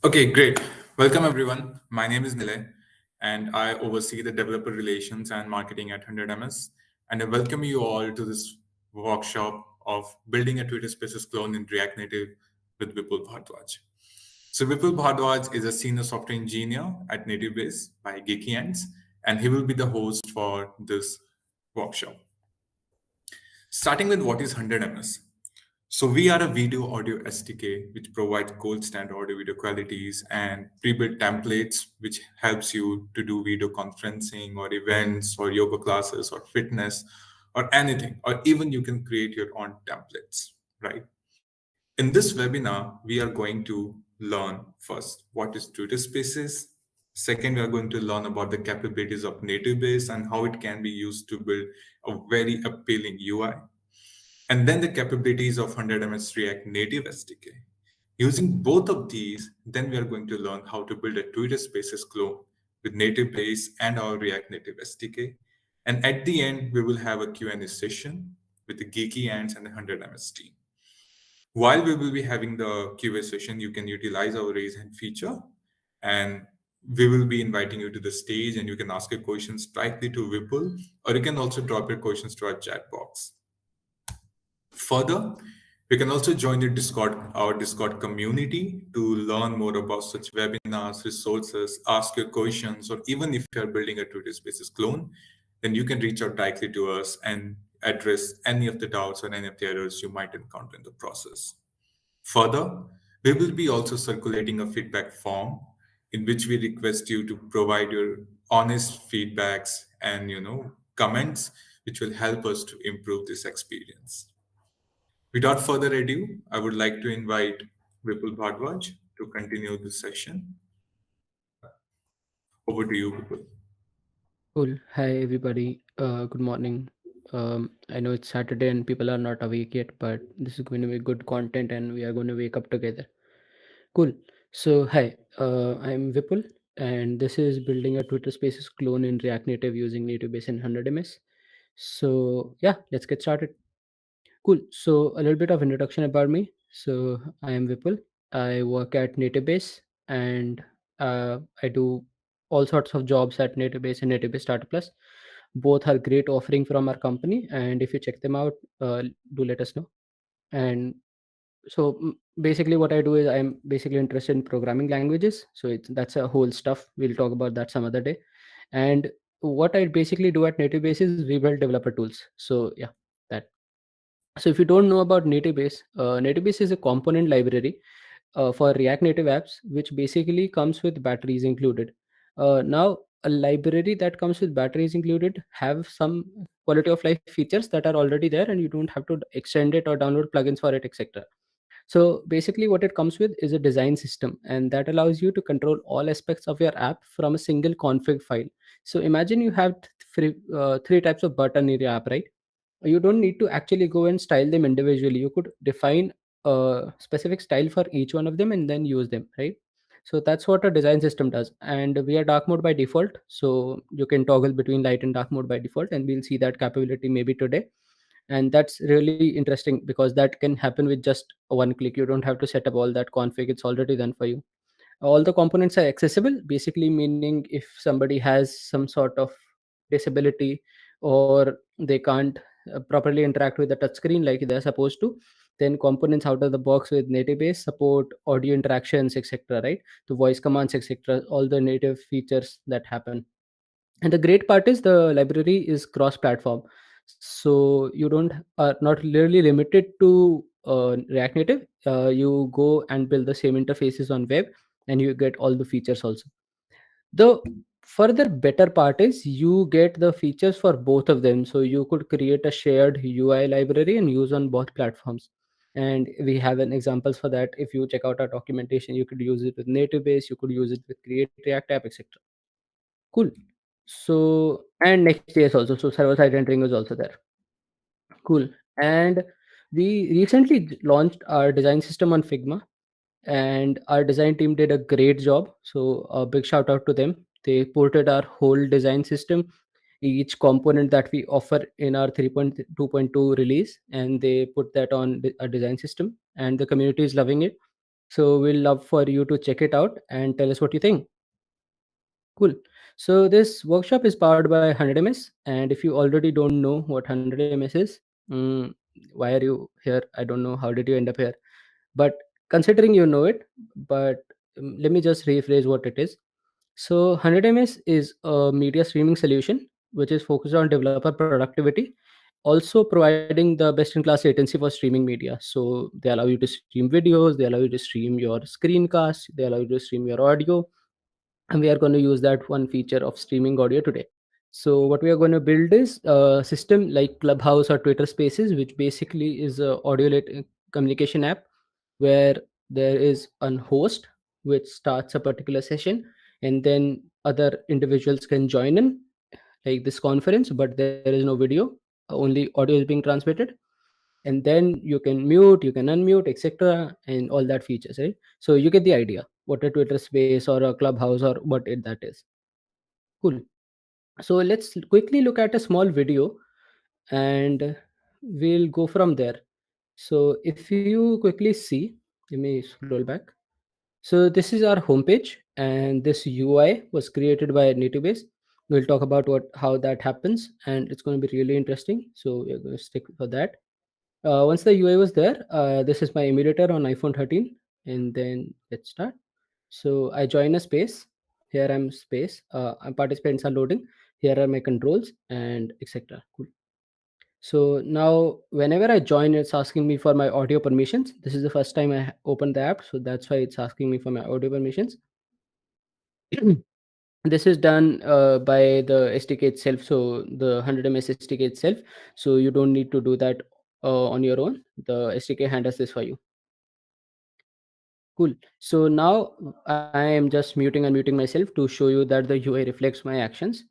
Okay, great. Welcome everyone. My name is Nilay and I oversee the developer relations and marketing at 100ms. And I welcome you all to this workshop of building a Twitter Spaces clone in React Native with Vipul Bhardwaj. So Vipul Bhardwaj is a senior software engineer at NativeBase by Geeky Ants, and he will be the host for this workshop. Starting with what is 100ms. So we are a video audio SDK which provides gold standard audio video qualities and pre-built templates which helps you to do video conferencing or events or yoga classes or fitness or anything, or even you can create your own templates, right? In this webinar, we are going to learn first what is Twitter Spaces. Second, we are going to learn about the capabilities of NativeBase and how it can be used to build a very appealing UI, and then the capabilities of 100ms React Native SDK. Using both of these, then we are going to learn how to build a Twitter Spaces clone with NativeBase and our React Native SDK. And at the end, we will have a Q&A session with the Geeky Ants and the 100ms team. While we will be having the Q&A session, you can utilize our raise hand feature, and we will be inviting you to the stage and you can ask your questions directly to Vipul, or you can also drop your questions to our chat box. Further, you can also join our Discord community to learn more about such webinars, resources, ask your questions, or even if you're building a Twitter Spaces clone, then you can reach out directly to us and address any of the doubts or any of the errors you might encounter in the process. Further, we will be also circulating a feedback form in which we request you to provide your honest feedbacks and comments, which will help us to improve this experience. Without further ado, I would like to invite Vipul Bhardwaj to continue this session. Over to you, Vipul. Cool. Hi, everybody. Good morning. I know it's Saturday and people are not awake yet, but this is going to be good content and we are going to wake up together. Cool. So, hi, I'm Vipul, and this is building a Twitter Spaces clone in React Native using NativeBase and 100ms. So, yeah, let's get started. Cool. So, a little bit of introduction about me. So, I am Vipul. I work at NativeBase and I do all sorts of jobs at NativeBase and NativeBase Starter Plus. Both are great offering from our company, and if you check them out, do let us know. And basically, what I do is I'm basically interested in programming languages. So that's a whole stuff. We'll talk about that some other day. And what I basically do at NativeBase is we build developer tools. So yeah, that. So if you don't know about NativeBase, NativeBase is a component library for React Native apps, which basically comes with batteries included. Now, a library that comes with batteries included have some quality of life features that are already there, and you don't have to extend it or download plugins for it, etc. So basically, what it comes with is a design system, and that allows you to control all aspects of your app from a single config file. So imagine you have three types of button in your app, right? You don't need to actually go and style them individually. You could define a specific style for each one of them and then use them, right? So that's what a design system does. And we are dark mode by default, so you can toggle between light and dark mode by default, and we'll see that capability maybe today. And that's really interesting because that can happen with just one click. You don't have to set up all that config, it's already done for you. All the components are accessible, basically meaning if somebody has some sort of disability or they can't properly interact with the touchscreen like they're supposed to, then components out of the box with native base support audio interactions, etc., right? The voice commands, etc., all the native features that happen. And the great part is the library is cross platform, so you don't are not really limited to React Native. You go and build the same interfaces on web, and you get all the features also. The further better part is you get the features for both of them, so you could create a shared UI library and use on both platforms. And we have an examples for that. If you check out our documentation, you could use it with native base, you could use it with create React app, etc. Cool. So, and Next.js also. So server side rendering is also there. Cool. And we recently launched our design system on Figma, and our design team did a great job. So a big shout out to them. They ported our whole design system, each component that we offer in our 3.2.2 release, and they put that on a design system, and the community is loving it. So we'll love for you to check it out and tell us what you think. Cool. So this workshop is powered by 100ms, and if you already don't know what 100ms is, mm, why are you here? I don't know. How did you end up here? But considering you know it, but let me just rephrase what it is. So 100ms is a media streaming solution which is focused on developer productivity, also providing the best-in-class latency for streaming media. So they allow you to stream videos, they allow you to stream your screencast, they allow you to stream your audio, and we are going to use that one feature of streaming audio today. So what we are going to build is a system like Clubhouse or Twitter Spaces, which basically is a communication app where there is an host which starts a particular session, and then other individuals can join in like this conference, but there is no video, only audio is being transmitted, and then you can mute, you can unmute, etc., and all that features, right? So you get the idea what a Twitter Space or a Clubhouse or that is. Cool. So let's quickly look at a small video, and we'll go from there. So if you quickly see, let me scroll back. So this is our homepage, and this UI was created by NativeBase. We'll talk about what how that happens, and it's going to be really interesting. So we're going to stick for that. Once the UI was there, this is my emulator on iPhone 13, and then let's start. So I join a space. Here I'm space. Participants are loading. Here are my controls and etc. Cool. So now whenever I join, it's asking me for my audio permissions. This is the first time I opened the app, so that's why it's asking me for my audio permissions. This is done by the SDK itself, so the 100ms SDK itself. So you don't need to do that on your own. The SDK handles this for you. Cool. So now I am just muting and muting myself to show you that the UI reflects my actions.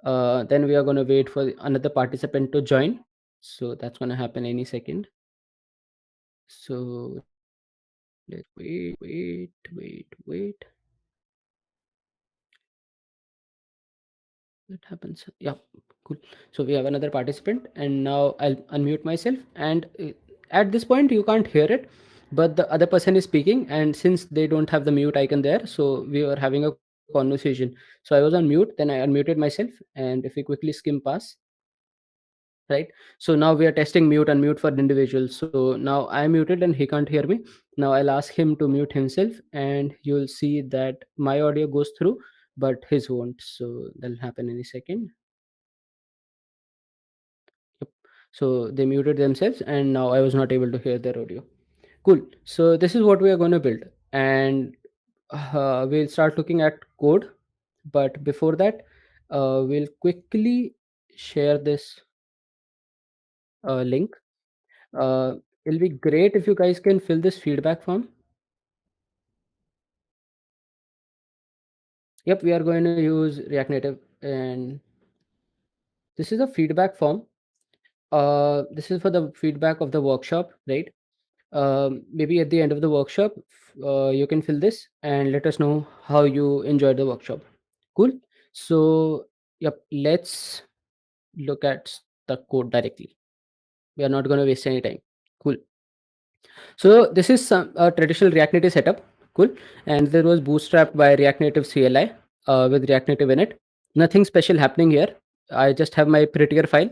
Then we are going to wait for another participant to join. So that's going to happen any second. So let's wait. That happens. Yeah, cool. So we have another participant, and now I'll unmute myself. And at this point, you can't hear it, but the other person is speaking. And since they don't have the mute icon there, so we were having a conversation. So I was on mute, then I unmuted myself. And if we quickly skim past, right? So now we are testing mute and mute for individuals. So now I'm muted and he can't hear me. Now I'll ask him to mute himself, and you'll see that my audio goes through, but his won't. So that'll happen any second. Yep. So they muted themselves, and now I was not able to hear their audio. Cool. So this is what we are going to build, and we'll start looking at code. But before that, we'll quickly share this link. Uh, it'll be great if you guys can fill this feedback form. Yep, we are going to use React Native, and this is a feedback form. This is for the feedback of the workshop, right? Maybe at the end of the workshop, you can fill this and let us know how you enjoyed the workshop. Cool. So yep, let's look at the code directly. We are not going to waste any time. Cool. So this is some traditional React Native setup. Cool. And there was bootstrapped by React Native CLI with React Native in it. Nothing special happening here. I just have my prettier file.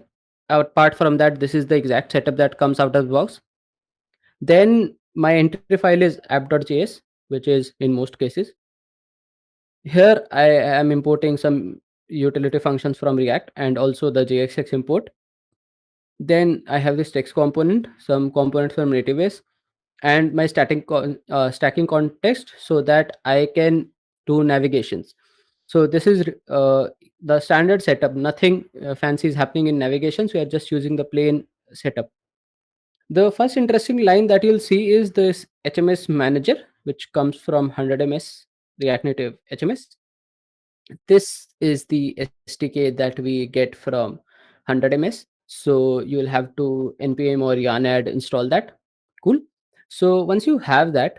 Apart from that, this is the exact setup that comes out of the box. Then my entry file is app.js, which is in most cases. Here I am importing some utility functions from React and also the JSX import. Then I have this text component, some components from NativeBase, and my stacking context so that I can do navigations. So this is the standard setup. Nothing fancy is happening in navigations. We are just using the plain setup. The first interesting line that you'll see is this HMS manager, which comes from 100ms React Native HMS. This is the SDK that we get from 100ms. So you'll have to npm or yarn add install that. Cool. So once you have that,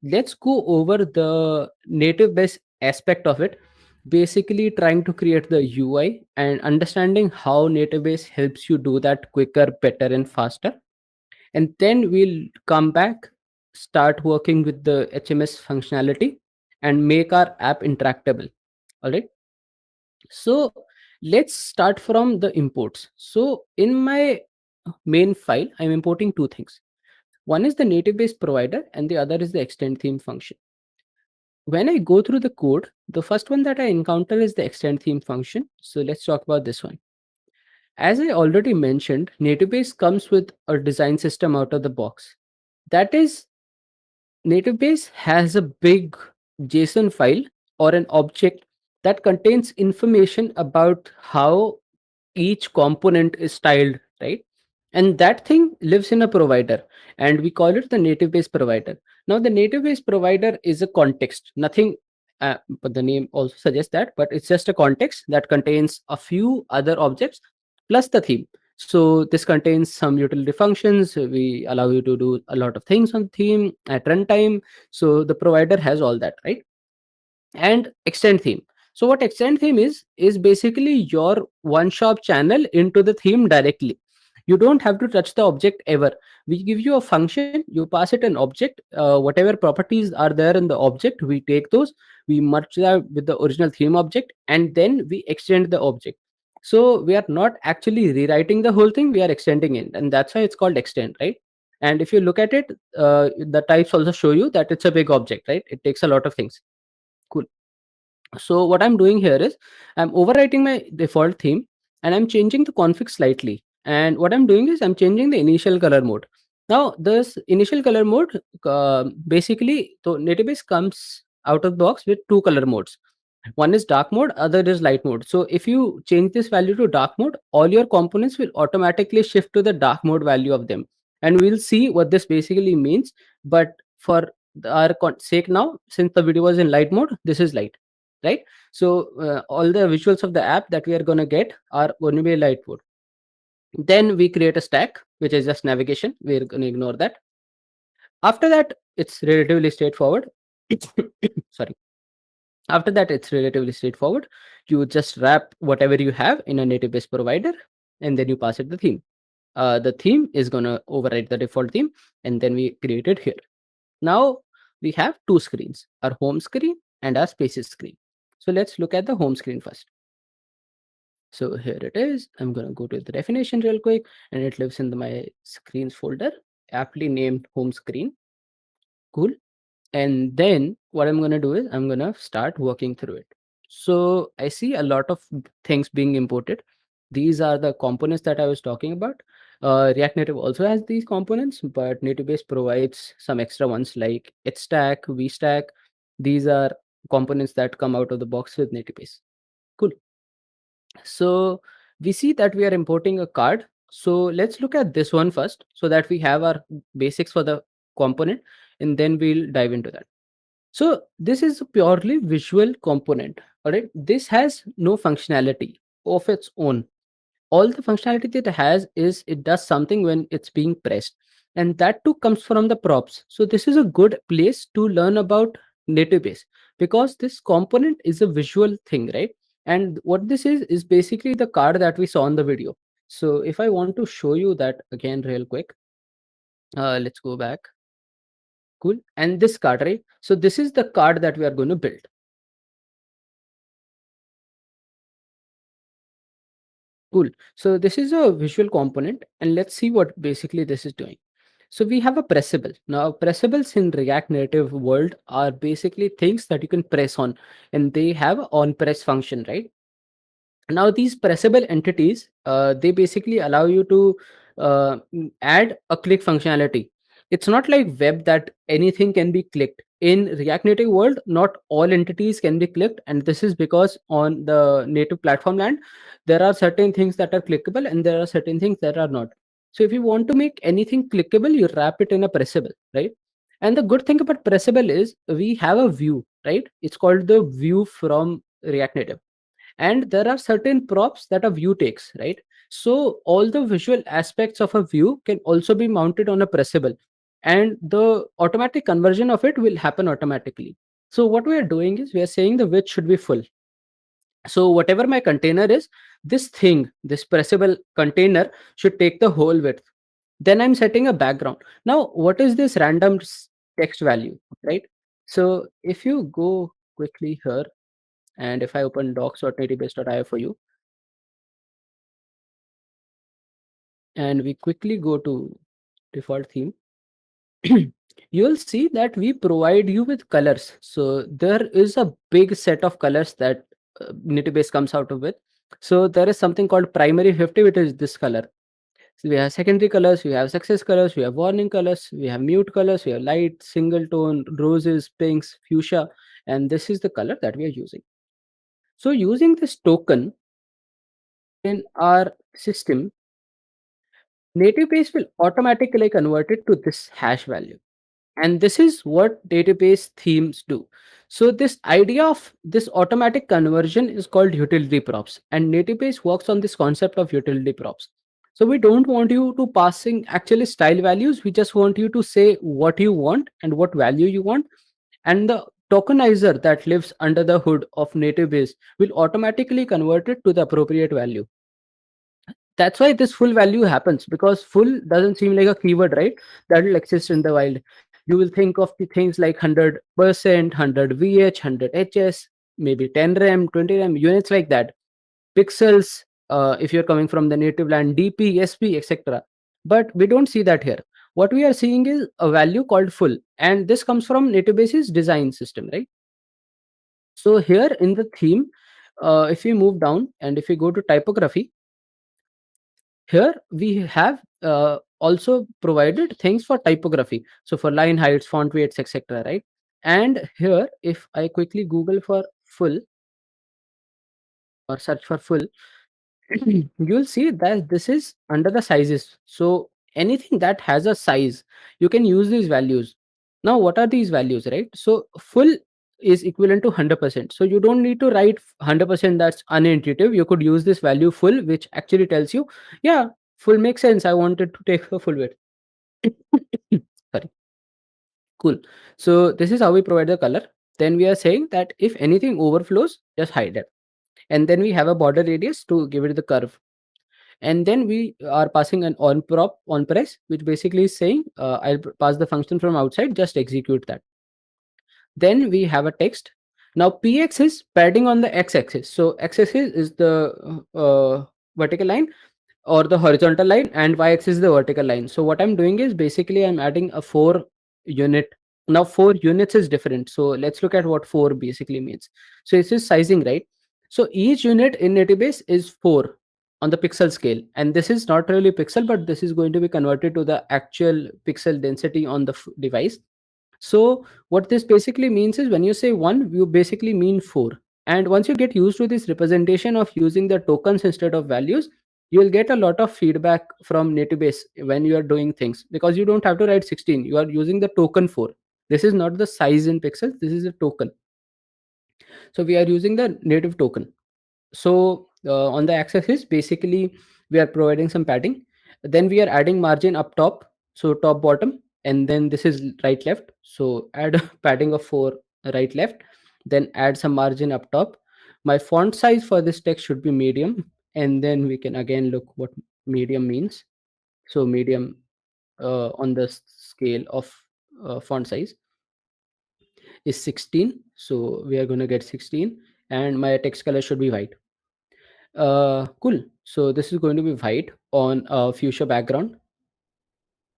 let's go over the native base aspect of it, basically trying to create the UI and understanding how native base helps you do that quicker, better, and faster. And then we'll come back start working with the HMS functionality and make our app interactable. All right. So let's start from the imports. So in my main file, I'm importing two things. One is the native base provider and the other is the extend theme function. When I go through the code, the first one that I encounter is the extend theme function. So let's talk about this one. As I already mentioned, NativeBase comes with a design system out of the box. That is, NativeBase has a big JSON file or an object that contains information about how each component is styled, right? And that thing lives in a provider, and we call it the native base provider. Now the native base provider is a context, nothing, but the name also suggests that, but it's just a context that contains a few other objects plus the theme. So this contains some utility functions. We allow you to do a lot of things on theme at runtime. So the provider has all that, right? And extend theme. So what extend theme is basically your one shop channel into the theme directly. You don't have to touch the object ever. We give you a function, you pass it an object, whatever properties are there in the object, we take those, we merge that with the original theme object, and then we extend the object. So we are not actually rewriting the whole thing, we are extending it, and that's why it's called extend, right? And if you look at it, the types also show you that it's a big object, right? It takes a lot of things. Cool. So what I'm doing here is I'm overwriting my default theme and I'm changing the config slightly. And what I'm doing is I'm changing the initial color mode. Now this initial color mode, basically, so Nativebase comes out of the box with two color modes. One is dark mode, other is light mode. So if you change this value to dark mode, all your components will automatically shift to the dark mode value of them. And we'll see what this basically means. But for our sake now, since the video was in light mode, this is light, right? So all the visuals of the app that we are going to get are going to be light mode. Then we create a stack, which is just navigation. We're going to ignore that. After that, it's relatively straightforward. Sorry. After that, it's relatively straightforward. You just wrap whatever you have in a native base provider, and then you pass it the theme. The theme is going to override the default theme, and then we create it here. Now we have two screens, our home screen and our spaces screen. So let's look at the home screen first. So here it is. I'm going to go to the definition real quick, and it lives in my screens folder, aptly named home screen. Cool. And then what I'm going to do is I'm going to start working through it. So I see a lot of things being imported. These are the components that I was talking about. React Native also has these components, but NativeBase provides some extra ones like HStack, VStack. These are components that come out of the box with NativeBase. Cool. So we see that we are importing a card. So let's look at this one first so that we have our basics for the component, and then we'll dive into that. So this is a purely visual component. All right. This has no functionality of its own. All the functionality that it has is it does something when it's being pressed. And that too comes from the props. So this is a good place to learn about native base, because this component is a visual thing, right? And what this is basically the card that we saw in the video. So if I want to show you that again real quick, let's go back. Cool. And this card, right? So this is the card that we are going to build. Cool. So this is a visual component, and let's see what basically this is doing. So we have a pressable. Now pressables in React Native world are basically things that you can press on, and they have a on press function, right? Now these pressable entities, they basically allow you to add a click functionality. It's not like web that anything can be clicked. In React Native world, not all entities can be clicked, and this is because on the native platform land there are certain things that are clickable and there are certain things that are not. So if you want to make anything clickable, you wrap it in a pressable, right? And the good thing about pressable is we have a view, right? It's called the view from React Native, and there are certain props that a view takes, right? So all the visual aspects of a view can also be mounted on a pressable, and the automatic conversion of it will happen automatically. So what we are doing is we are saying the width should be full. So whatever my container is, this thing, this pressable container should take the whole width. Then I'm setting a background. Now what is this random text value, right? So if you go quickly here, and if I open docs.nativebase.io for you, and we quickly go to default theme, you'll see that we provide you with colors. So there is a big set of colors that NativeBase comes out of with. So there is something called primary 50, which is this color. So we have secondary colors, we have success colors, we have warning colors, we have mute colors, we have light, single tone, roses, pinks, fuchsia, and this is the color that we are using. So using this token in our system, NativeBase will automatically convert it to this hash value. And this is what database themes do. So this idea of this automatic conversion is called utility props, and NativeBase works on this concept of utility props. So we don't want you to passing actually style values, we just want you to say what you want and what value you want, and the tokenizer that lives under the hood of NativeBase will automatically convert it to the appropriate value. That's why this full value happens, because full doesn't seem like a keyword, right? That will exist in the wild. You will think of the things like 100%, 100 vh, 100 hs, maybe 10 ram, 20 ram, units like that, pixels, if you're coming from the native land, dp, sp, etc. But we don't see that here. What we are seeing is a value called full, and this comes from nativebase's design system, right? So here in the theme, if we move down and if we go to typography, here we have also provided things for typography, so for line heights, font weights, etc., right? And here if I quickly google for full or search for full, you'll see that this is under the sizes. So anything that has a size, you can use these values. Now what are these values, right? So full is equivalent to 100%, so you don't need to write 100%. That's unintuitive. You could use this value full, which actually tells you, yeah, full makes sense, I wanted to take a full width. Sorry. Cool. So this is how we provide the color. Then we are saying that if anything overflows, just hide it. And then we have a border radius to give it the curve. And then we are passing an on prop on press, which basically is saying I'll pass the function from outside, just execute that. Then we have a text. Now px is padding on the x-axis. So x-axis is the vertical line or the horizontal line, and y-axis is the vertical line. So what I'm doing is basically I'm adding a 4 unit. Now 4 units is different, so let's look at what 4 basically means. So this is sizing, right? So each unit in nativebase is 4 on the pixel scale, and this is not really pixel, but this is going to be converted to the actual pixel density on the device. So what this basically means is when you say 1, you basically mean 4. And once you get used to this representation of using the tokens instead of values, you will get a lot of feedback from nativebase when you are doing things, because you don't have to write 16, you are using the token 4. This is not the size in pixels, this is a token. So we are using the native token. So on the axis basically we are providing some padding, then we are adding margin up top, so top bottom, and then this is right left, so add a padding of 4 right left, then add some margin up top. My font size for this text should be medium, and then we can again look what medium means. So medium on the scale of font size is 16, so we are going to get 16, and my text color should be white. Cool. So this is going to be white on a fuchsia background.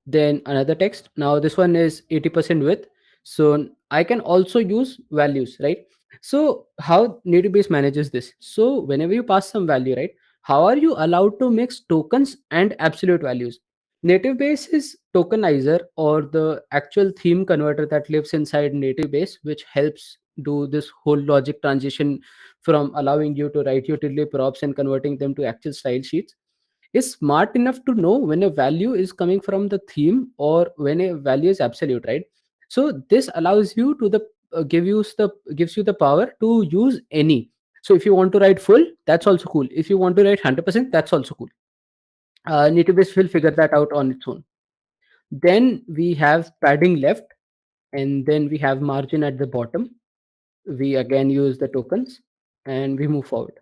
Then another text. Now this one is 80% width. So I can also use values, right? So how nativebase manages this? So whenever you pass some value, right? How are you allowed to mix tokens and absolute values? Nativebase is tokenizer, or the actual theme converter that lives inside nativebase, which helps do this whole logic transition from allowing you to write utility props and converting them to actual style sheets, is smart enough to know when a value is coming from the theme or when a value is absolute, right? So this allows you to the gives you the power to use any. So if you want to write full, that's also cool. If you want to write 100%, that's also cool. Nativebase will figure that out on its own. Then we have padding left, and then we have margin at the bottom. We again use the tokens, and we move forward.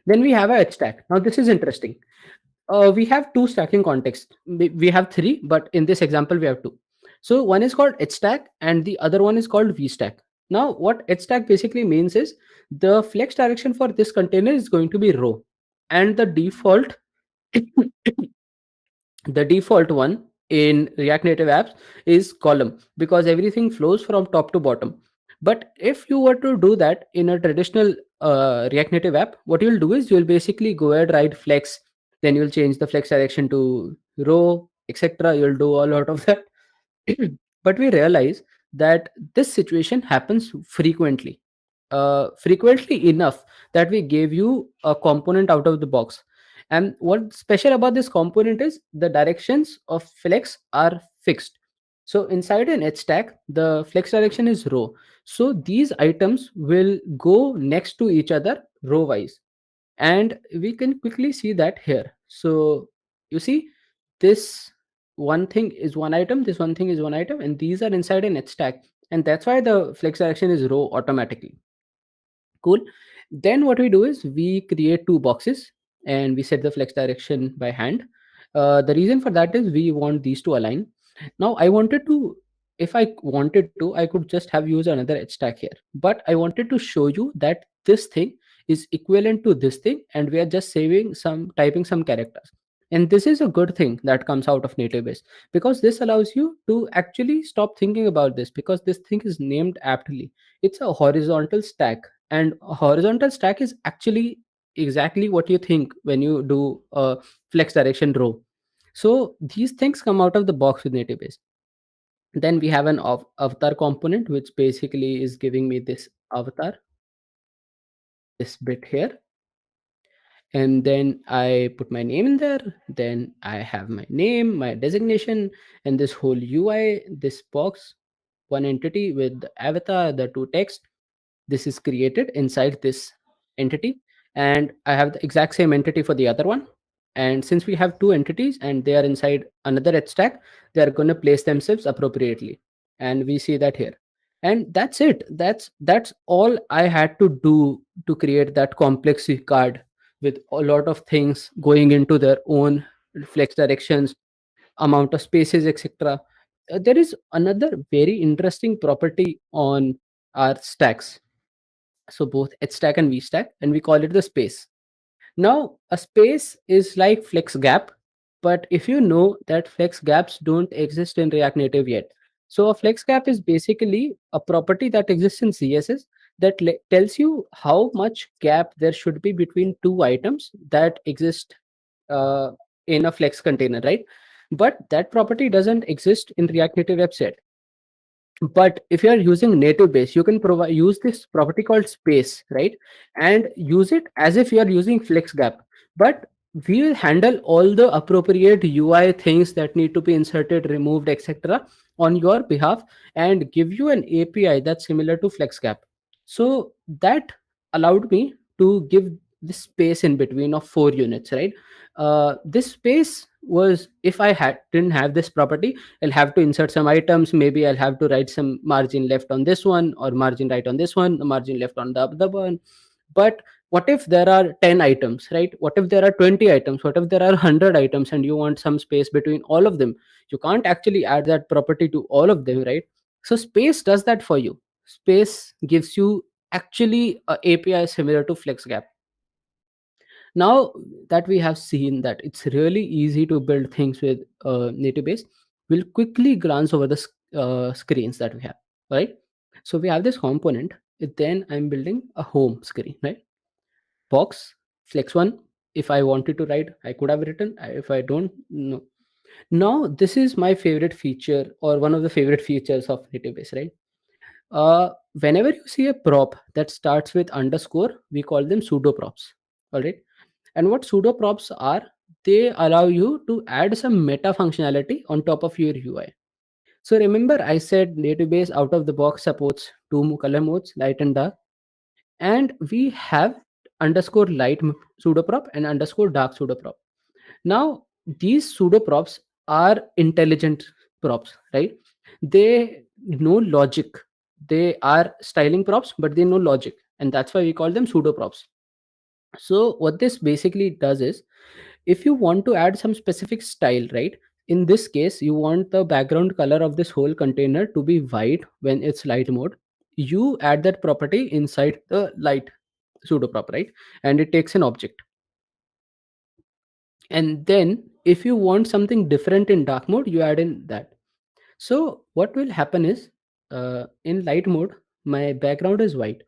Then we have a h stack. Now this is interesting. We have two stacking contexts. We have three, but in this example we have two. So one is called H stack and the other one is called V stack. Now what H stack basically means is the flex direction for this container is going to be row, and the default the default one in React Native apps is column, because everything flows from top to bottom. But if you were to do that in a traditional React Native app, what you'll do is you'll basically go ahead, write flex, then you'll change the flex direction to row, etc. You'll do a lot of that. But we realize that this situation happens frequently, frequently enough that we gave you a component out of the box. And what's special about this component is the directions of flex are fixed. So inside an H stack, the flex direction is row. So these items will go next to each other row wise, and we can quickly see that here. So you see, this one thing is one item, this one thing is one item, and these are inside an H stack, and that's why the flex direction is row automatically. Cool. Then what we do is we create two boxes and we set the flex direction by hand. The reason for that is we want these to align. Now I wanted to, if I wanted to, I could just have used another H stack here, but I wanted to show you that this thing is equivalent to this thing, and we are just saving some, typing some characters. And this is a good thing that comes out of NativeBase, because this allows you to actually stop thinking about this, because this thing is named aptly. It's a horizontal stack, and a horizontal stack is actually exactly what you think when you do a flex direction row. So these things come out of the box with NativeBase. Then we have an avatar component, which basically is giving me this avatar, this bit here. And then I put my name in there. Then I have my name, my designation, and this whole UI, this box, one entity with the avatar, the two text. This is created inside this entity, and I have the exact same entity for the other one. And since we have two entities and they are inside another H stack, they are going to place themselves appropriately, and we see that here. And that's it. That's all I had to do to create that complex card with a lot of things going into their own flex directions, amount of spaces, etc. There is another very interesting property on our stacks, so both H stack and V stack, and we call it the space. Now a space is like flex gap, but if you know that flex gaps don't exist in React Native yet, so a flex gap is basically a property that exists in CSS that tells you how much gap there should be between two items that exist uh, in a flex container, right? But that property doesn't exist in React Native website. But if you are using native base, you can provide, use this property called space, right? And use it as if you are using flex gap. But we will handle all the appropriate UI things that need to be inserted, removed, etc. on your behalf, and give you an API that's similar to flex gap. So that allowed me to give this space in between of 4 units, right? This space was, if I had didn't have this property, I'll have to insert some items. Maybe I'll have to write some margin left on this one, or margin right on this one, margin left on the other one. But what if there are 10 items, right? What if there are 20 items? What if there are 100 items and you want some space between all of them? You can't actually add that property to all of them, right? So space does that for you. Space gives you actually a API similar to FlexGap. Now that we have seen that it's really easy to build things with native base, we'll quickly glance over the screens that we have, right? So we have this component. Then I'm building a home screen, right? Box, flex one. If I wanted to write, I could have written. If I don't, no. Now this is my favorite feature, or one of the favorite features of native base, right? Whenever you see a prop that starts with underscore, we call them pseudo props. All right. And what pseudo props are, they allow you to add some meta functionality on top of your UI. So remember, I said native base out of the box supports two color modes, light and dark, and we have underscore light pseudo prop and underscore dark pseudo prop. Now these pseudo props are intelligent props, right? They know logic. They are styling props, but they know logic, and that's why we call them pseudo props. So what this basically does is, if you want to add some specific style, right, in this case you want the background color of this whole container to be white when it's light mode. You add that property inside the light pseudo prop, right? And it takes an object. And then if you want something different in dark mode, you add in that. So what will happen is, in light mode, my background is white.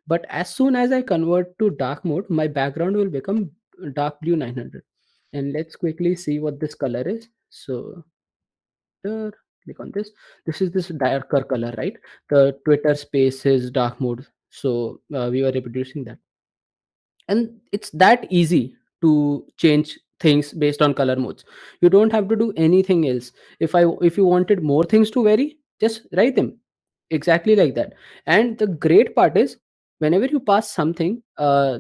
But as soon as I convert to dark mode, my background will become dark blue 900. And let's quickly see what this color is. So here, click on this. This is this darker color, right? The Twitter Spaces dark mode. So we were reproducing that, and it's that easy to change things based on color modes. You don't have to do anything else. If you wanted more things to vary, just write them exactly like that. And the great part is, whenever you pass something,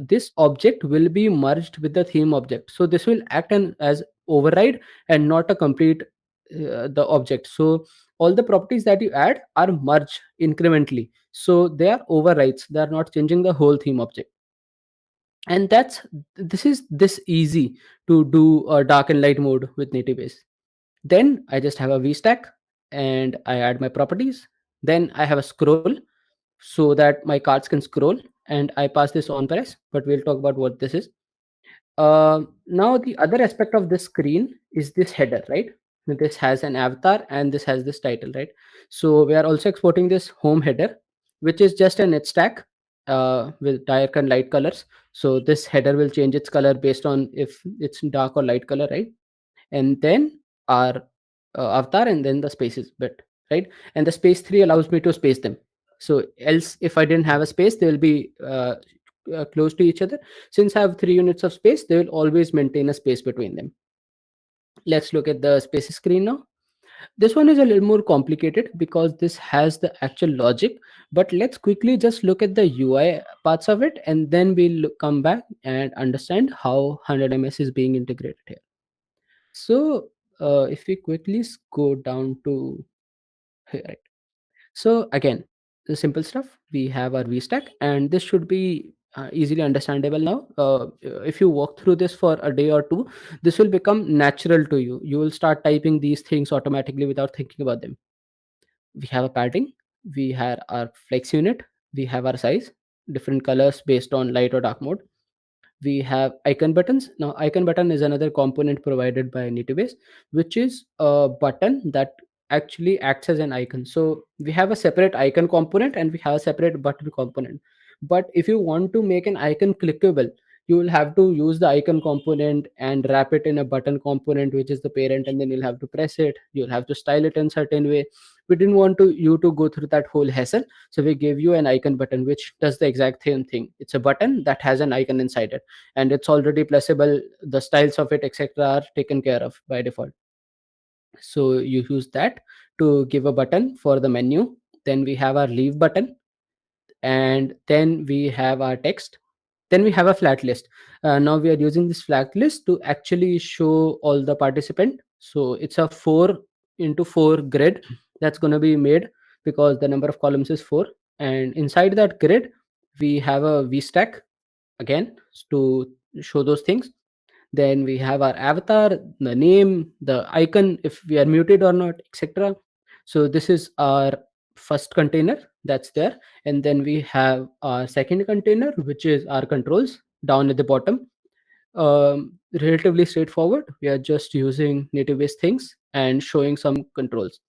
this object will be merged with the theme object, so this will act as override and not a complete the object. So all the properties that you add are merged incrementally, so they are overrides, they are not changing the whole theme object. And this is this easy to do a dark and light mode with NativeBase. Then I just have a VStack and I add my properties. Then I have a scroll so that my cards can scroll, and I pass this on press, but we'll talk about what this is. Now the other aspect of this screen is this header, right? This has an avatar and this has this title, right? So we are also exporting this home header, which is just a net stack with dark and light colors. So this header will change its color based on if it's dark or light color, right? And then our avatar, and then the spaces bit, right? And the space 3 allows me to space them. So else if I didn't have a space, they will be close to each other. Since I have 3 units of space, they will always maintain a space between them. Let's look at the spaces screen now. This one is a little more complicated because this has the actual logic, but let's quickly just look at the UI parts of it, and then we'll come back and understand how 100ms is being integrated here. So if we quickly go down to here, right? So again, the simple stuff. We have our VStack, and this should be easily understandable now. If you walk through this for a day or two, this will become natural to you. You will start typing these things automatically without thinking about them. We have a padding, we have our flex unit, we have our size, different colors based on light or dark mode. We have icon buttons. Now icon button is another component provided by NativeBase, which is a button that actually acts as an icon. So we have a separate icon component and we have a separate button component. But if you want to make an icon clickable, you will have to use the icon component and wrap it in a button component, which is the parent, and then you'll have to press it, you'll have to style it in certain way. We didn't want you to go through that whole hassle, so we gave you an icon button which does the exact same thing. It's a button that has an icon inside it, and it's already pressable. The styles of it, etc., are taken care of by default. So you use that to give a button for the menu. Then we have our leave button, and then we have our text. Then we have a flat list. Now we are using this flat list to actually show all the participant. So it's a 4 into 4 grid that's going to be made because the number of columns is 4. And inside that grid, we have a VStack again to show those things. Then we have our avatar, the name, the icon, if we are muted or not, etc. So this is our first container that's there. And then we have our second container, which is our controls down at the bottom. Relatively straightforward. We are just using native based things and showing some controls.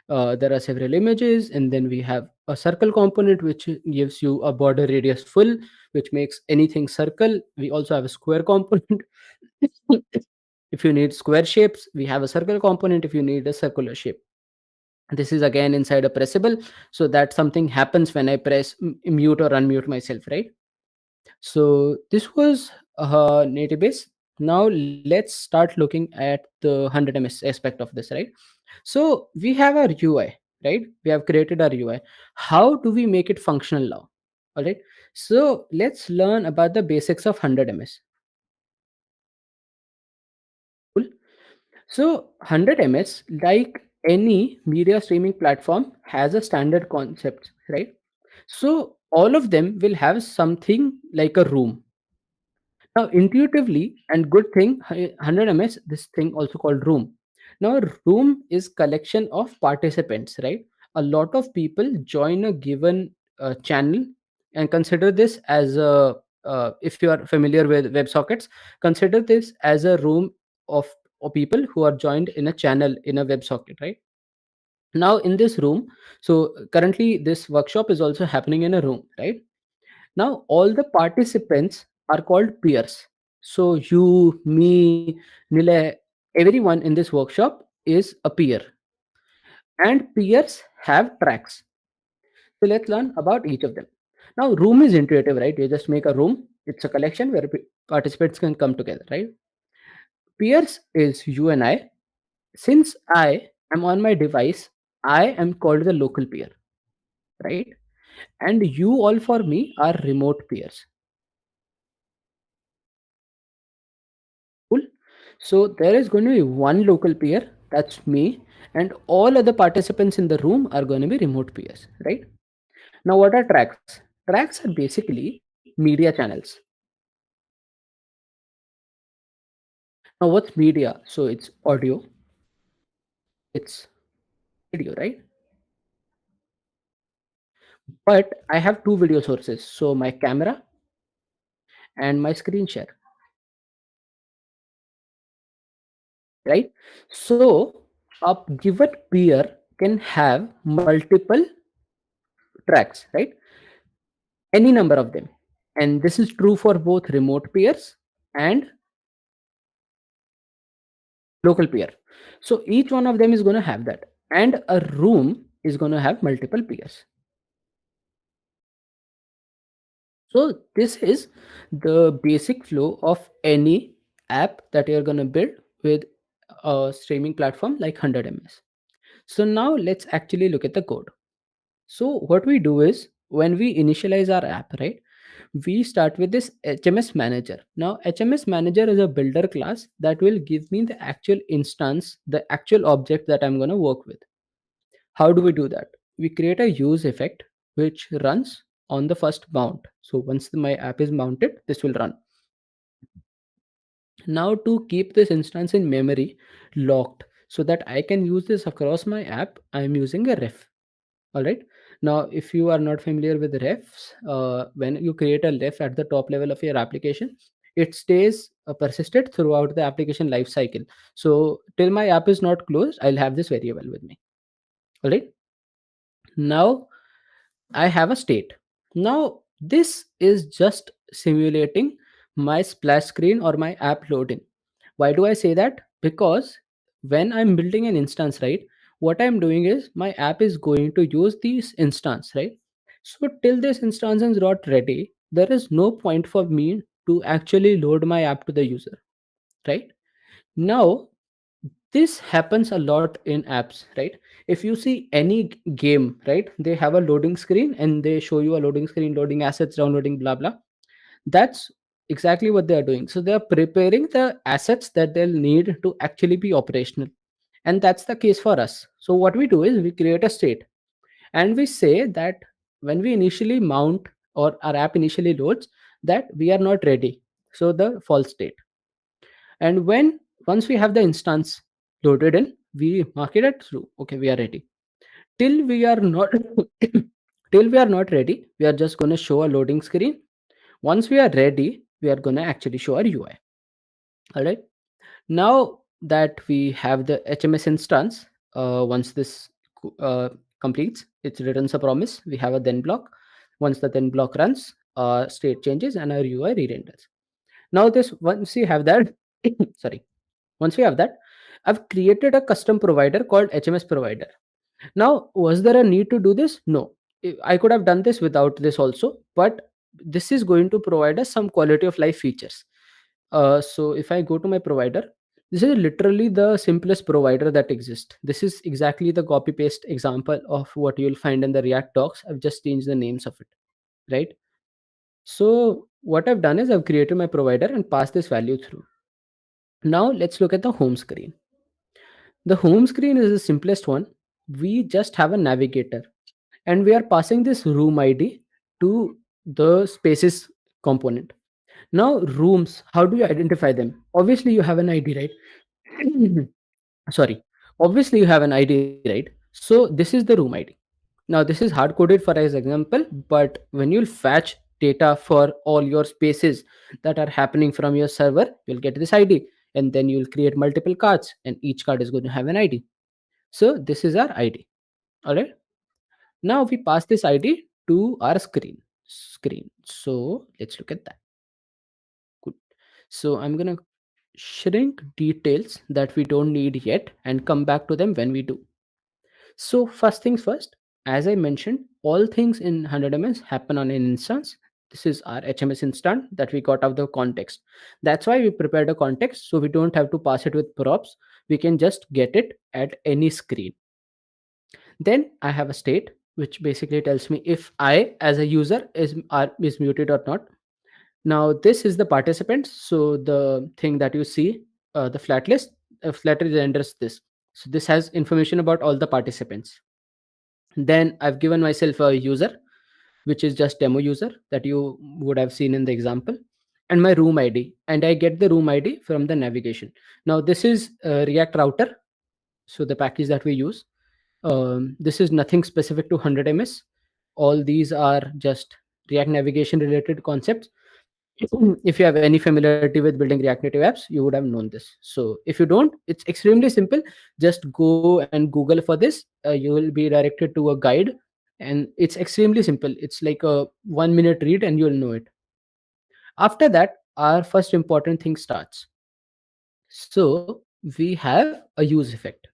There are several images, and then we have a circle component which gives you a border radius full, which makes anything circle. We also have a square component. If you need square shapes, we have a circle component. If you need a circular shape, this is again inside a pressable, so that something happens when I press mute or unmute myself, right? So this was native base. Now let's start looking at the 100ms aspect of this, right? So we have our UI, right? We have created our UI. How do we make it functional now? All right. So let's learn about the basics of 100ms. Cool. So 100ms, like any media streaming platform, has a standard concept, right? So all of them will have something like a room. Now, intuitively, and good thing, 100ms, this thing also called room. Now, a room is collection of participants, right? A lot of people join a given channel, and consider this as a if you are familiar with WebSockets, consider this as a room of people who are joined in a channel in a WebSocket, right? Now, in this room, so currently this workshop is also happening in a room, right? Now, all the participants are called peers. So, you, me, Nile, everyone in this workshop is a peer, and peers have tracks. So, let's learn about each of them. Now, room is intuitive, right? You just make a room, it's a collection where participants can come together, right? Peers is you and I. Since I am on my device, I am called the local peer, right? And you all for me are remote peers. Cool. So there is going to be one local peer, that's me, and all other participants in the room are going to be remote peers, right? Now, what are tracks? Tracks are basically media channels. Now, what's media? So it's audio, it's video, right? But I have two video sources, so my camera and my screen share, right? So a given peer can have multiple tracks, right? Any number of them. And this is true for both remote peers and local peer. So each one of them is going to have that. And a room is going to have multiple peers. So this is the basic flow of any app that you're going to build with a streaming platform like 100ms. So now let's actually look at the code. So what we do is when we initialize our app, right? We start with this HMS manager. Now, HMS manager is a builder class that will give me the actual instance, the actual object that I'm going to work with. How do we do that? We create a use effect which runs on the first mount. So once my app is mounted, this will run. Now, to keep this instance in memory locked so that I can use this across my app, I'm using a ref. All right. Now, if you are not familiar with refs, when you create a ref at the top level of your application, it stays persisted throughout the application life cycle. So till my app is not closed, I'll have this variable with me. All right. Now I have a state. Now this is just simulating my splash screen or my app loading. Why do I say that? Because when I'm building an instance, right, what I'm doing is my app is going to use this instance, right? So till this instance is not ready, there is no point for me to actually load my app to the user, right? Now, this happens a lot in apps, right? If you see any game, right, they have a loading screen and they show you a loading screen, loading assets, downloading, blah blah. That's exactly what they are doing. So they are preparing the assets that they'll need to actually be operational, and that's the case for us. So what we do is we create a state and we say that when we initially mount or our app initially loads, that we are not ready, so the false state. And when once we have the instance loaded in, we mark it as true. Okay, we are ready. Till we are not till we are not ready, we are just going to show a loading screen. Once we are ready, we are going to actually show our UI. All right. Now that we have the HMS instance, once this uh, completes, it returns a promise. We have a then block. Once the then block runs, state changes and our UI re-renders. Now this once we have that, sorry, once we have that, I've created a custom provider called HMS provider. Now, was there a need to do this? No. I could have done this without this also, but this is going to provide us some quality of life features. So if I go to my provider, this is literally the simplest provider that exists. This is exactly the copy paste example of what you'll find in the React docs. I've just changed the names of it, right? So what I've done is I've created my provider and passed this value through. Now let's look at the home screen. The home screen is the simplest one. We just have a navigator and we are passing this room ID to the spaces component. Now, rooms, how do you identify them? Obviously, you have an ID, right? Sorry. Obviously, you have an ID, right? So this is the room ID. Now this is hard coded for as example, but when you'll fetch data for all your spaces that are happening from your server, you'll get this ID, and then you'll create multiple cards, and each card is going to have an ID. So this is our ID. All right. Now we pass this ID to our screen. So let's look at that. Good. So I'm gonna shrink details that we don't need yet and come back to them when we do. So first things first, as I mentioned, all things in 100ms happen on an instance. This is our HMS instance that we got out of the context. That's why we prepared a context so we don't have to pass it with props. We can just get it at any screen. Then I have a state which basically tells me if I as a user is muted or not. Now this is the participants. So the thing that you see, the flat list renders this. So this has information about all the participants. Then I've given myself a user, which is just demo user that you would have seen in the example, and my room ID. And I get the room ID from the navigation. Now this is React router. So the package that we use. This is nothing specific to 100ms. All these are just React navigation related concepts. If you have any familiarity with building React Native apps, you would have known this. So if you don't, it's extremely simple. Just go and Google for this. You will be directed to a guide, and it's extremely simple. It's like a 1 minute read, and you'll know it. After that, our first important thing starts. So we have a use effect.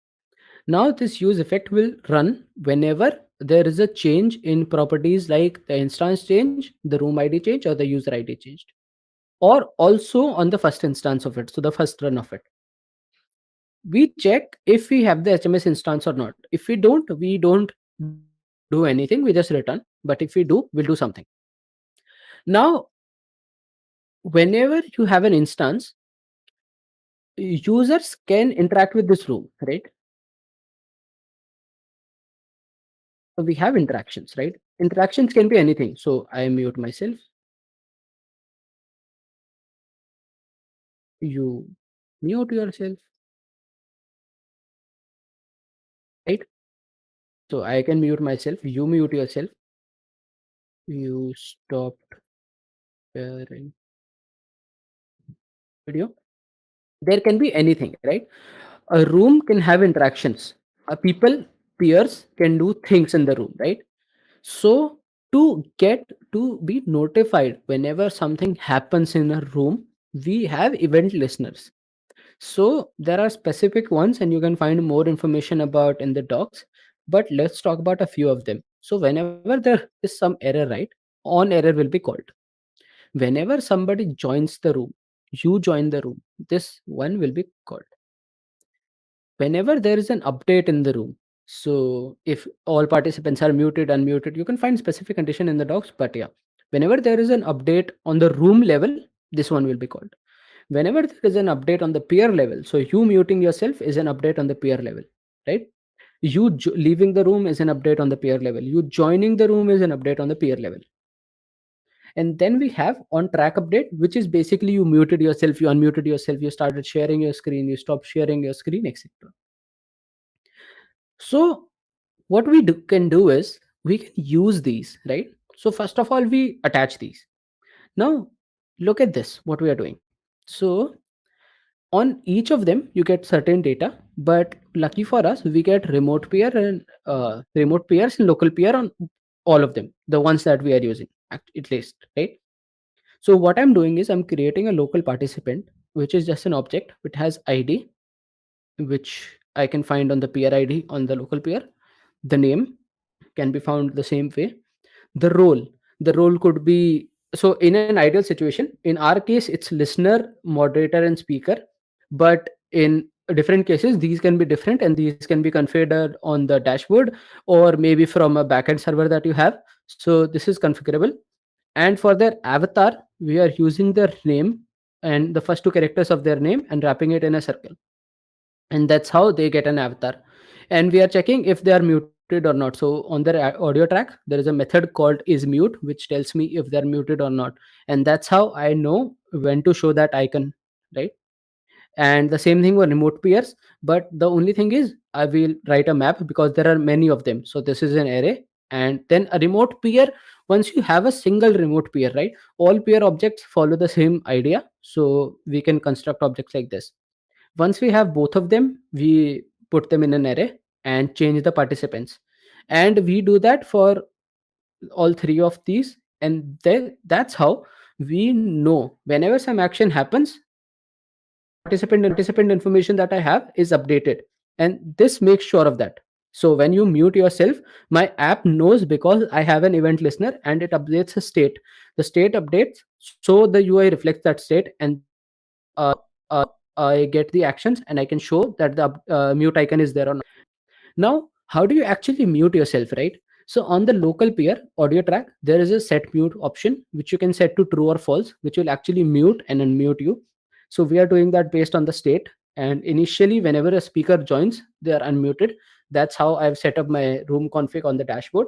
Now this use effect will run whenever there is a change in properties like the instance change, the room ID change, or the user ID changed, or also on the first instance of it. So the first run of it. We check if we have the HMS instance or not. If we don't do anything, we just return. But if we do, we'll do something. Now, whenever you have an instance, users can interact with this room, right? So we have interactions, right? Interactions can be anything. So I mute myself. You mute yourself, right? So I can mute myself. You mute yourself. You stop sharing video. There can be anything, right? A room can have interactions. People, peers can do things in the room, right? So to get to be notified whenever something happens in a room, we have event listeners. So there are specific ones, and you can find more information about in the docs, but let's talk about a few of them. So whenever there is some error, right, on error will be called. Whenever somebody joins the room, you join the room, this one will be called. Whenever there is an update in the room, so if all participants are muted, unmuted, you can find specific condition in the docs, but yeah, whenever there is an update on the room level, this one will be called. Whenever there is an update on the peer level, so you muting yourself is an update on the peer level, right? Leaving the room is an update on the peer level. You joining the room is an update on the peer level. And then we have on track update, which is basically you muted yourself, you unmuted yourself, you started sharing your screen, you stopped sharing your screen, etc. So what can do is we can use these, right? So first of all, we attach these. Now look at this, what we are doing. So on each of them you get certain data, but lucky for us we get remote peer and remote peers and local peer on all of them, the ones that we are using at least, right? So what I'm doing is I'm creating a local participant, which is just an object which has ID, which I can find on the peer ID on the local peer. The name can be found the same way. The role, the role could be, so in an ideal situation, in our case it's listener, moderator, and speaker, but in different cases these can be different, and these can be configured on the dashboard or maybe from a backend server that you have. So this is configurable. And for their avatar, we are using their name and the first two characters of their name and wrapping it in a circle, and that's how they get an avatar. And we are checking if they are muted or not. So on their audio track there is a method called isMute, which tells me if they're muted or not, and that's how I know when to show that icon, right? And the same thing for remote peers, but the only thing is I will write a map because there are many of them, so this is an array. And then a remote peer, once you have a single remote peer, right, all peer objects follow the same idea, so we can construct objects like this. Once we have both of them, we put them in an array and change the participants, and we do that for all three of these. And that's how we know whenever some action happens, the participant information that I have is updated, and this makes sure of that. So when you mute yourself, my app knows because I have an event listener, and it updates a state. The state updates, so the UI reflects that state, and that's how I get the actions, and I can show that the mute icon is there or not. Now, how do you actually mute yourself, right? So on the local peer audio track, there is a set mute option which you can set to true or false, which will actually mute and unmute you. So we are doing that based on the state. And initially, whenever a speaker joins, they are unmuted. That's how I've set up my room config on the dashboard.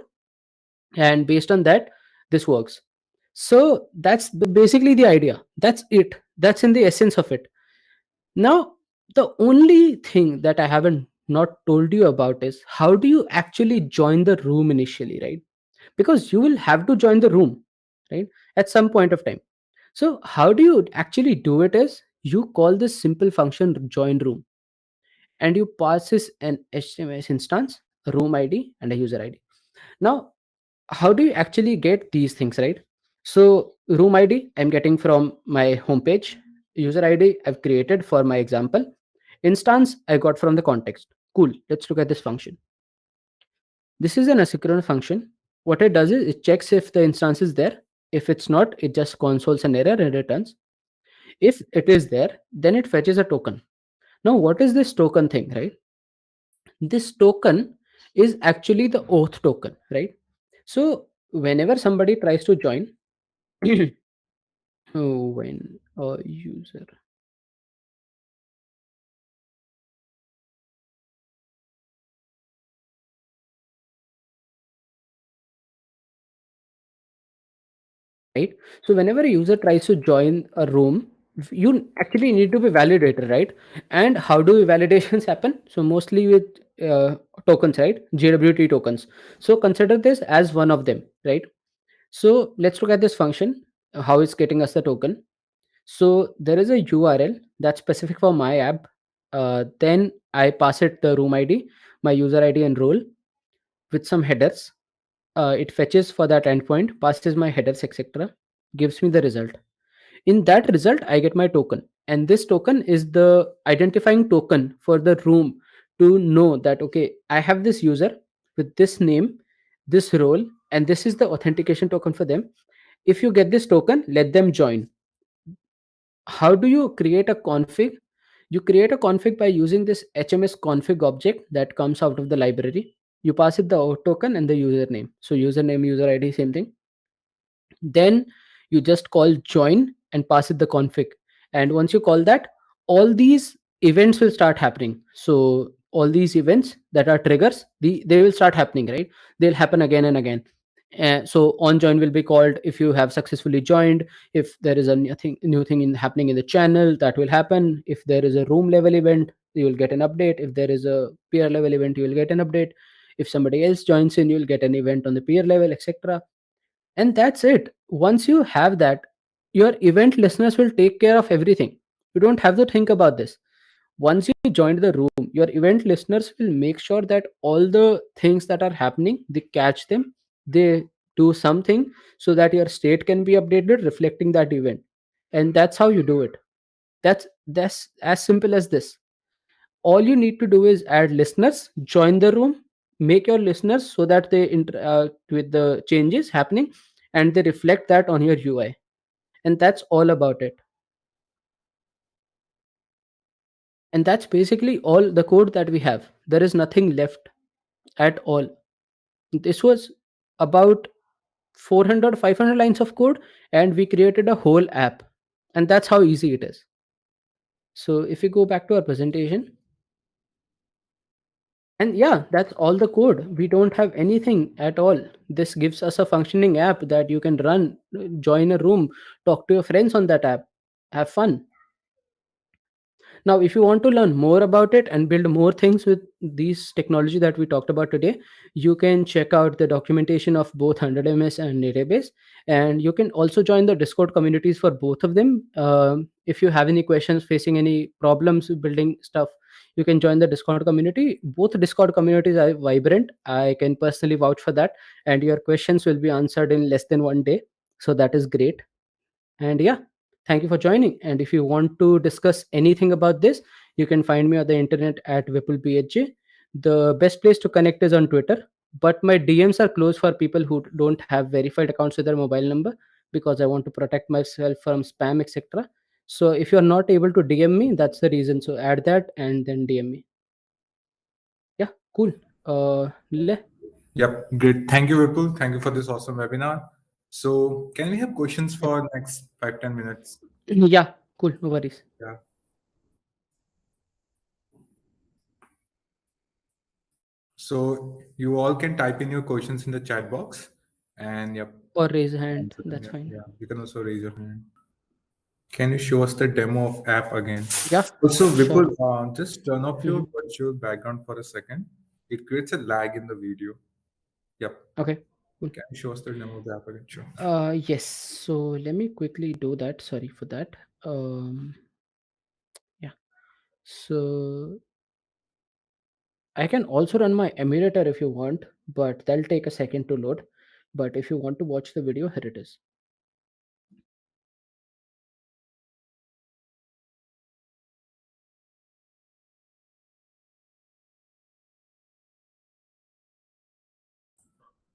And based on that, this works. So that's basically the idea. That's it. That's in the essence of it. Now, the only thing that I haven't not told you about is how do you actually join the room initially, right? Because you will have to join the room, right? At some point of time. So, how do you actually do it is you call this simple function join room, and you pass this an HTML instance, a room ID, and a user ID. Now, how do you actually get these things, right? So room id I'm getting from my homepage, user id I've created for my example, instance I got from the context. Cool, let's look at this function. This is an asynchronous function. What it does is it checks if the instance is there. If it's not, it just consoles an error and returns. If it is there, then it fetches a token. Now what is this token thing, right? This token is actually the auth token, right? So whenever somebody tries to join, when a user right, so whenever a user tries to join a room, you actually need to be validated, right? And how do validations happen? So mostly with tokens, right? JWT tokens. So consider this as one of them, right? So let's look at this function, how it's getting us the token. So there is a url that's specific for my app. Then I pass it the room id, my user id and role with some headers. It fetches for that endpoint, passes my headers, etc., gives me the result. In that result, I get my token, and this token is the identifying token for the room to know that okay, I have this user with this name, this role, and this is the authentication token for them. If you get this token, let them join. How do you create a config? You create a config by using this HMS config object that comes out of the library. You pass it the token and the username. So username, user ID, same thing. Then you just call join and pass it the config. And once you call that, all these events will start happening. So all these events that are triggers, they will start happening, right? They'll happen again and again. So on join will be called if you have successfully joined. If there is a new thing happening in the channel, that will happen. If there is a room level event, you will get an update. If there is a peer level event, you will get an update. If somebody else joins in, you'll get an event on the peer level, etc. And that's it. Once you have that, your event listeners will take care of everything. You don't have to think about this. Once you join the room, your event listeners will make sure that all the things that are happening, they catch them, they do something so that your state can be updated reflecting that event. And that's how you do it. That's as simple as this. All you need to do is add listeners, join the room, make your listeners so that they interact with the changes happening, and they reflect that on your UI. And that's all about it. And that's basically all the code that we have. There is nothing left at all. This was about 400 500 lines of code, and we created a whole app. And that's how easy it is. So if we go back to our presentation, and yeah, that's all the code. We don't have anything at all. This gives us a functioning app that you can run, join a room, talk to your friends on that app, have fun. Now, if you want to learn more about it and build more things with these technology that we talked about today, you can check out the documentation of both 100ms and NativeBase, and you can also join the Discord communities for both of them. If you have any questions, facing any problems with building stuff, you can join the Discord community. Both Discord communities are vibrant. I can personally vouch for that, and your questions will be answered in less than 1 day. So that is great. And yeah, thank you for joining. And if you want to discuss anything about this, you can find me on the internet at WipplePHJ. The best place to connect is on Twitter, but my DMs are closed for people who don't have verified accounts with their mobile number, because I want to protect myself from spam, etc. So if you're not able to DM me, that's the reason. So add that and then DM me. Yeah, cool. Nile? Yep, great. Thank you, Vipul. Thank you for this awesome webinar. So, can we have questions Yeah. for next 5-10 minutes? Yeah, cool. No worries. Yeah. So you all can type in your questions in the chat box, and yep, Or raise a hand. answer them. That's Yeah, fine. yeah. You can also raise your hand. Can you show us the demo of app again? Yeah, Also, sure. Vipul, just turn off your Mhm. virtual background for a second. It creates a lag in the video. Yep. Okay, cool. Can you show us the demo of the app again? Sure. Yes. So let me quickly do that. Sorry for that. Yeah. So I can also run my emulator if you want, but that'll take a second to load. But if you want to watch the video, here it is.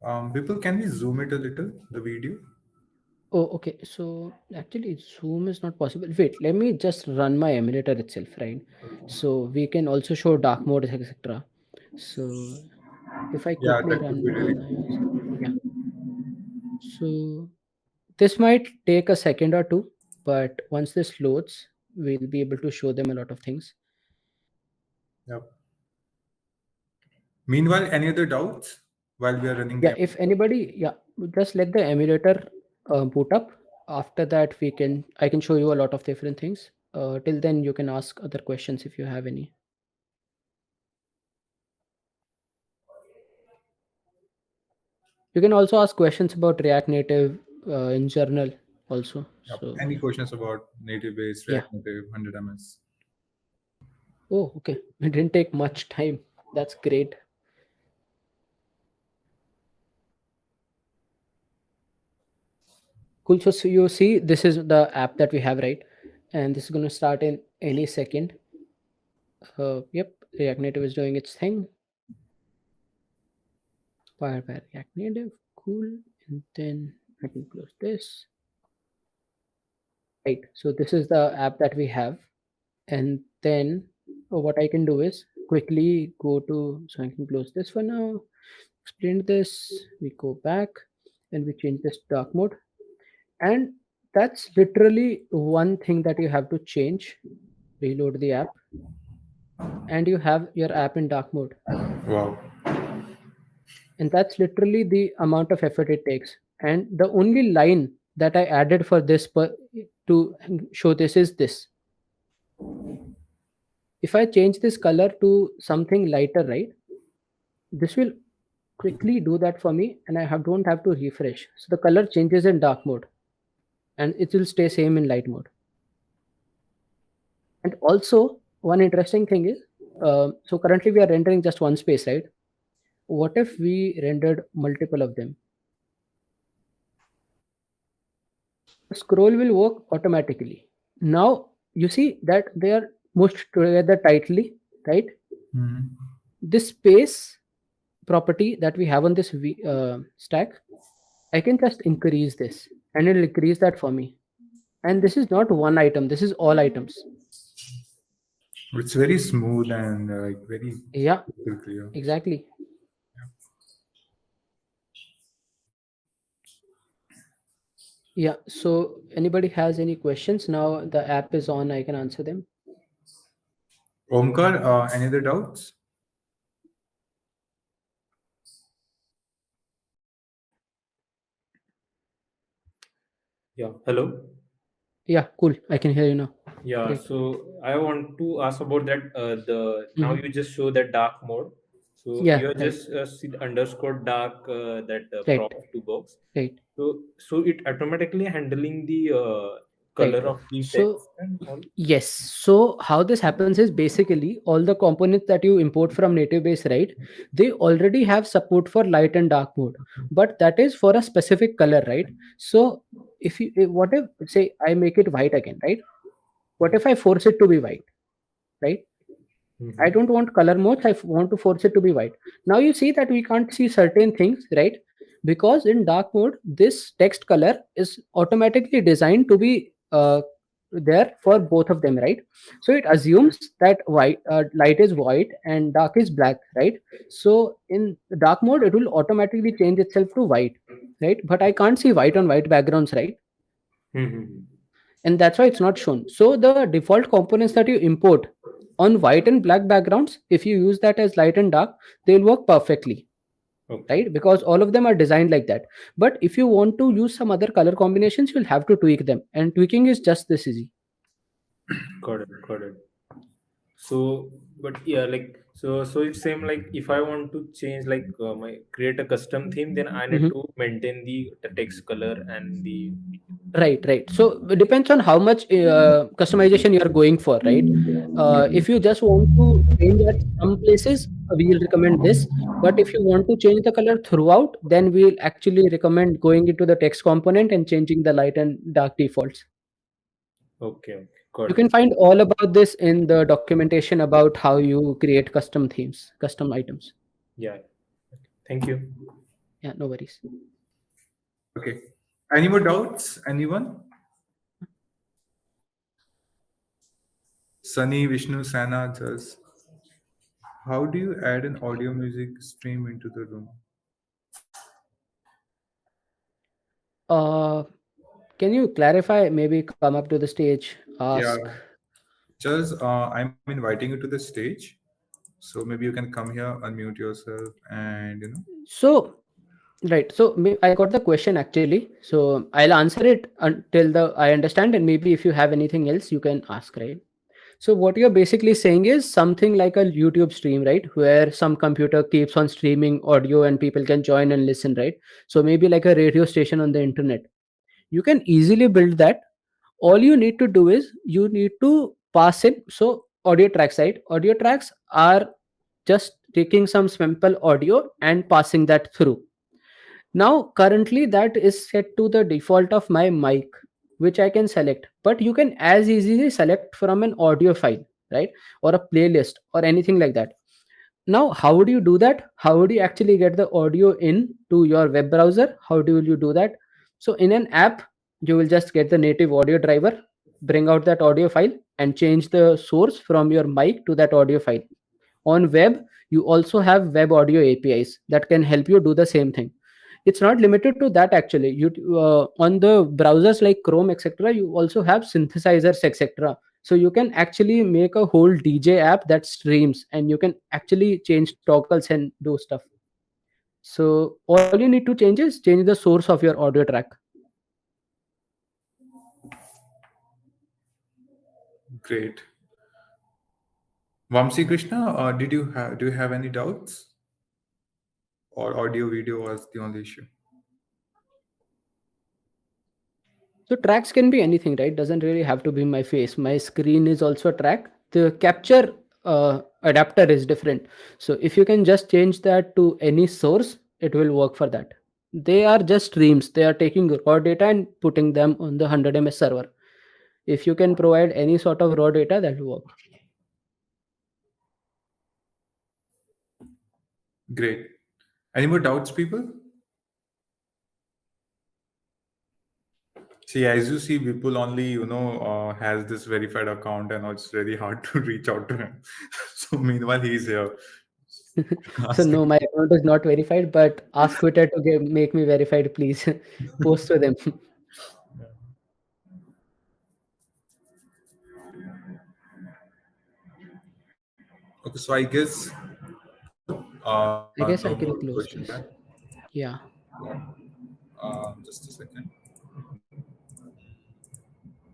Vipul, can we zoom it a little, the video? Oh, okay. So actually, Zoom is not possible. Wait, let me just run my emulator itself, right? So we can also show dark mode, etc. So if I Yeah, quickly that would be run really on cool. iOS, yeah. So this might take a second or two, but once this loads, we'll be able to show them a lot of things. Yep. Meanwhile, any other doubts while we are running the Yeah, app? if anybody, yeah, just let the emulator boot up. After that, I can show you a lot of different things. Till then, you can ask other questions if you have any. You can also ask questions about React Native in general also. Yep. So Any yeah, questions about native base, yeah. React Native, 100ms? Oh, okay. It didn't take much time. That's great. Cool. So you see, this is the app that we have, right? And this is going to start in any second. Yep, React Native is doing its thing. Powered by React Native. Cool. And then I can close this. Right. So this is the app that we have. And then what I can do is quickly go to, so I can close this for now. Explain this. We go back and we change this to dark mode. And that's literally one thing that you have to change. Reload the app and you have your app in dark mode, Wow. and that's literally the amount of effort it takes. And the only line that I added for this to show this is this: if I change this color to something lighter, right, this will quickly do that for me, and don't have to refresh. So the color changes in dark mode and it will stay same in light mode. And also one interesting thing is, so currently we are rendering just one space, right? What if we rendered multiple of them? Scroll will work automatically. Now you see that they are mushed together tightly, right? Mhm. This space property that we have on this stack, I can just increase this and it'll increase that for me. And this is not one item, this is all items. It's very smooth and like very Yeah, crystal clear. exactly. Yeah, so anybody has any questions? Now the app is on, I can answer them. Omkar, any other doubts? Yeah, hello. Yeah, cool. I can hear you now. Yeah, Great. so I want to ask about that. The now Hmm. you just show the dark mode. So Yeah, you are right, just see the underscore dark that right, prop to box. right, So it automatically handling the color right. of the So text and all. yes. So how this happens is basically all the components that you import from NativeBase, right? They already have support for light and dark mode, but that is for a specific color, right? So what if say I make it white again, right? What if I force it to be white, right? I Mm-hmm. don't want color modes. Want to force it to be white. Now you see that we can't see certain things, right? Because in dark mode, this text color is automatically designed to be there for both of them, right? So it assumes that light is white and dark is black, right? So in dark mode, it will automatically change itself to white, right? But I can't see white on white backgrounds, right? Mm-hmm. And that's why it's not shown. So the default components that you import on white and black backgrounds, if you use that as light and dark, they'll work perfectly, Okay, right? Because all of them are designed like that. But if you want to use some other color combinations, you'll have to tweak them, and tweaking is just this easy. got it, got it. So, but yeah, like so it's same like if I want to change like my create a custom theme, then I need Mhm. to maintain the text color and the. Right, right. So it depends on how much customization you are going for, right? If you just want to change at some places, we will recommend this. But if you want to change the color throughout, then we'll actually recommend going into the text component and changing the light and dark defaults. Okay, okay, got You it. can find all about this in the documentation about how you create custom themes, custom items. Yeah. Thank you. Yeah, no worries. Okay. Any more doubts? Anyone? Sunny, Vishnu, Sana, just how do you add an audio music stream into the room? Uh, can you clarify? Maybe come up to the stage, Yeah, ask. just I'm inviting you to the stage. So maybe you can come here, unmute yourself, and So right. So I got the question actually. So I'll answer it until the I understand, and maybe if you have anything else, you can ask, right? So what you're basically saying is something like a YouTube stream, right? Where some computer keeps on streaming audio and people can join and listen, right? So maybe like a radio station on the internet. You can easily build that. All you need to do is you need to pass in so audio tracks, right? Audio tracks are just taking some sample audio and passing that through. Now, currently that is set to the default of my mic, which I can select. But you can as easily select from an audio file, right? Or a playlist or anything like that. Now, how would you do that? How would you actually get the audio in to your web browser? How do you do that? So, in an app, you will just get the native audio driver, bring out that audio file, and change the source from your mic to that audio file. On web, you also have web audio APIs that can help you do the same thing. It's not limited to that actually. You on the browsers like Chrome, etc., you also have synthesizers, etc. So you can actually make a whole DJ app that streams, and you can actually change toggles and do stuff. So all you need to change is change the source of your audio track. great. Vamsi Krishna, do you have any doubts, or audio video was the only issue? So tracks can be anything, right? Doesn't really have to be my face. My screen is also a track. The capture adapter is different. So if you can just change that to any source, it will work for that. They are just streams. They are taking raw data and putting them on the 100 ms server. If you can provide any sort of raw data, that will work. Great. Any more doubts, people? See, as you see, people only has this verified account, and it's very hard to reach out to him. So meanwhile, he's here. So Ask no, him. my account is not verified, but ask Twitter to make me verified, please. Post to them. Okay, so I guess I no guess I more can question close there. this. Yeah. Just a second.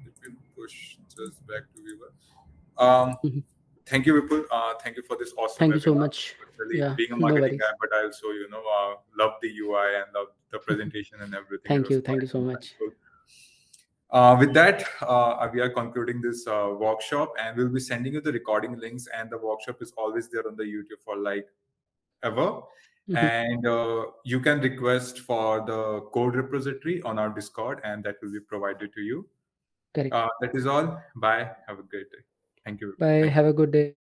Let me push. answers back to viewer. Um, Mhm. Thank you, Vipul. Thank you for this awesome Thank you so webinar. much. Personally, Yeah, being a no marketing guy, worries. but I also, love the UI and love the presentation and everything. It Thank was you. quite Thank you so much. insightful. With that, we are concluding this workshop, and we'll be sending you the recording links. And the workshop is always there on the YouTube for like ever. Mhm. And you can request for the code repository on our Discord, and that will be provided to you. Correct. That is all. Bye. Have a great day. Thank you. Bye. Thank Have a you. good day.